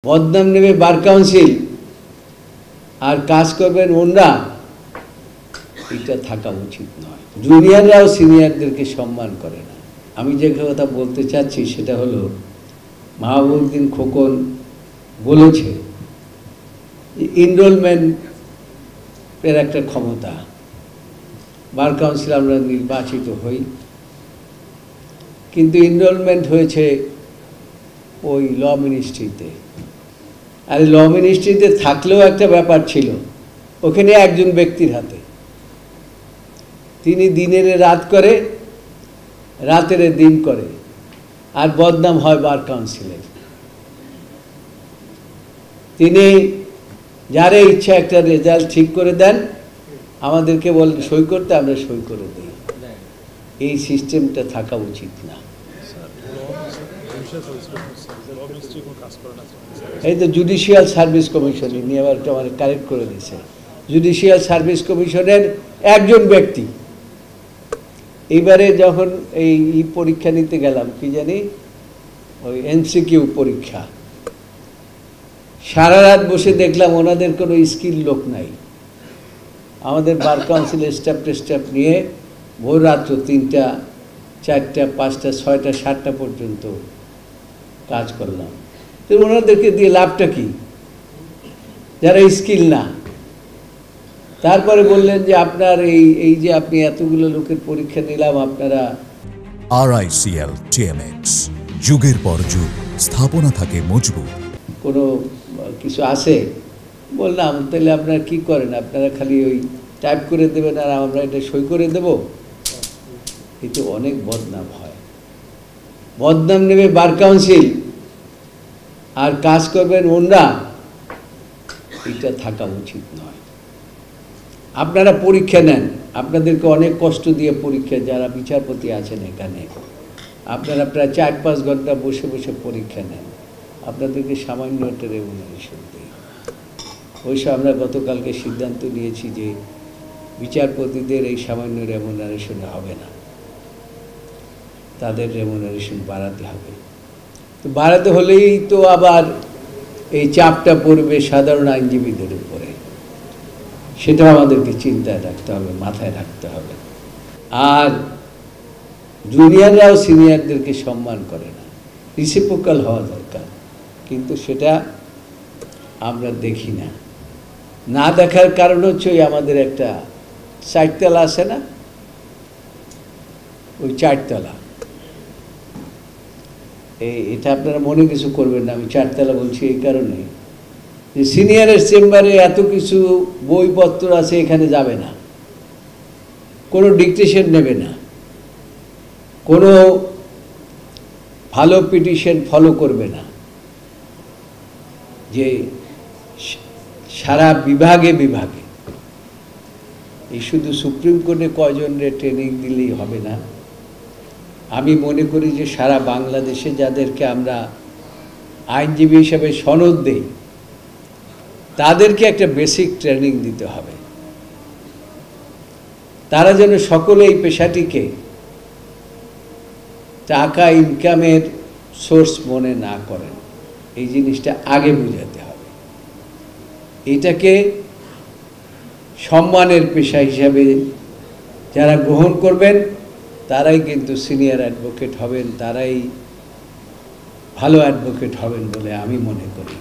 বদনাম নেবে bar council আর কাজ করবেন ওনরা, এটা থাকা উচিত নয়। জুনিয়ররাও সিনিয়রদেরকে সম্মান করে না। আমি যে কথা বলতে চাচ্ছি সেটা হলো, মাহবুবউদ্দিন খোকন বলেছে এনরোলমেন্টের একটা ক্ষমতা, বার কাউন্সিল আমরা নির্বাচিত হই, কিন্তু এনরোলমেন্ট হয়েছে ওই ল মিনিস্ট্রিতে। আর ল মিনিস্ট্রিতে থাকলেও একটা ব্যাপার ছিল, ওখানে একজন ব্যক্তির হাতে, তিনি দিনের রাত করে, রাতের দিন করে, আর বদনাম হয় বার কাউন্সিলের। তিনি যারে ইচ্ছা একটা রেজাল্ট ঠিক করে দেন, আমাদেরকে বলেন সই করতে, আমরা সই করে দিই। এই সিস্টেমটা থাকা উচিত না। এই তো জুডিশিয়াল সার্ভিস কমিশন নিয়ে আবার আমার কারেক্ট করে দিয়েছে। জুডিশিয়াল সার্ভিস কমিশনের একজন ব্যক্তি, এইবারে যখন এই পরীক্ষা নিতে গেলাম, কি জানি ওই এমসিকিউ পরীক্ষা, সারা রাত বসে দেখলাম ওনাদের কোনো স্কিল লোক নাই। আমাদের বার কাউন্সিলের স্টাফ নিয়ে ভোর রাত্র 3টা 4টা 5টা 6টা 7টা পর্যন্ত কাজ করলাম। তো ওনাদেরকে দিয়ে লাভটা কি, যারা স্কিল না? তারপরে বললেন যে আপনার এই যে আপনি এতগুলো লোকের পরীক্ষা নিলাম, আপনারা RICL TMX, যুগের পর যুগ স্থাপনা থাকে মজবুত। কোনো কিছু আছে? বললাম তাহলে আপনারা কি করেন, আপনারা খালি ওই টাইপ করে দেবেন আর আমরা এটা সই করে দেব? এতে অনেক বদনাম হয়। বদনাম নেবে বার কাউন্সিল আর কাজ করবেন ওনরা, এটা থাকা উচিত নয়। আপনারা পরীক্ষা নেন, আপনাদেরকে অনেক কষ্ট দিয়ে পরীক্ষা, যারা বিচারপতি আছেন এখানে, আপনারা প্রায় 4-5 ঘন্টা বসে বসে পরীক্ষা নেন, আপনাদেরকে সামান্য একটা রেমুনারেশন দিই। অবশ্য আমরা গতকালকে সিদ্ধান্ত নিয়েছি যে বিচারপতিদের এই সামান্য রেমুনারেশনে হবে না, তাদের রেমুনারেশন বাড়াতে হবে। তো বাড়াতে হলেই তো আবার এই চাপটা পড়বে সাধারণ আইনজীবীদের উপরে, সেটাও আমাদেরকে চিন্তায় রাখতে হবে, মাথায় রাখতে হবে। আর জুনিয়ররাও সিনিয়রদেরকে সম্মান করে না, রিসিপ্রোকাল হওয়া দরকার, কিন্তু সেটা আমরা দেখি না। না দেখার কারণ হচ্ছে ওই আমাদের একটা 4 তলা আছে না, ওই 4 তলা, এটা আপনারা মনে কিছু করবেন না, আমি 4 তলা বলছি এই কারণে যে সিনিয়রের চেম্বারে এত কিছু বইপত্র আছে, এখানে যাবে না, কোনো ডিকটেশন নেবে না, কোনো ভালো পিটিশন ফলো করবে না, যে সারা বিভাগে বিভাগে এই শুধু সুপ্রিম কোর্টে কয়জনের ট্রেনিং দিলেই হবে না। আমি মনে করি যে সারা বাংলাদেশে যাদেরকে আমরা আইনজীবী হিসেবে সনদ দেই, তাদেরকে একটা বেসিক ট্রেনিং দিতে হবে। তারা যেন সকলে এই পেশাটিকে টাকা ইনকামের সোর্স মনে না করেন, এই জিনিসটা আগে বুঝাতে হবে। এটাকে সম্মানের পেশা হিসাবে যারা গ্রহণ করবেন, তারাই কিন্তু সিনিয়র অ্যাডভোকেট হবেন, তারাই ভালো অ্যাডভোকেট হবেন বলে আমি মনে করি।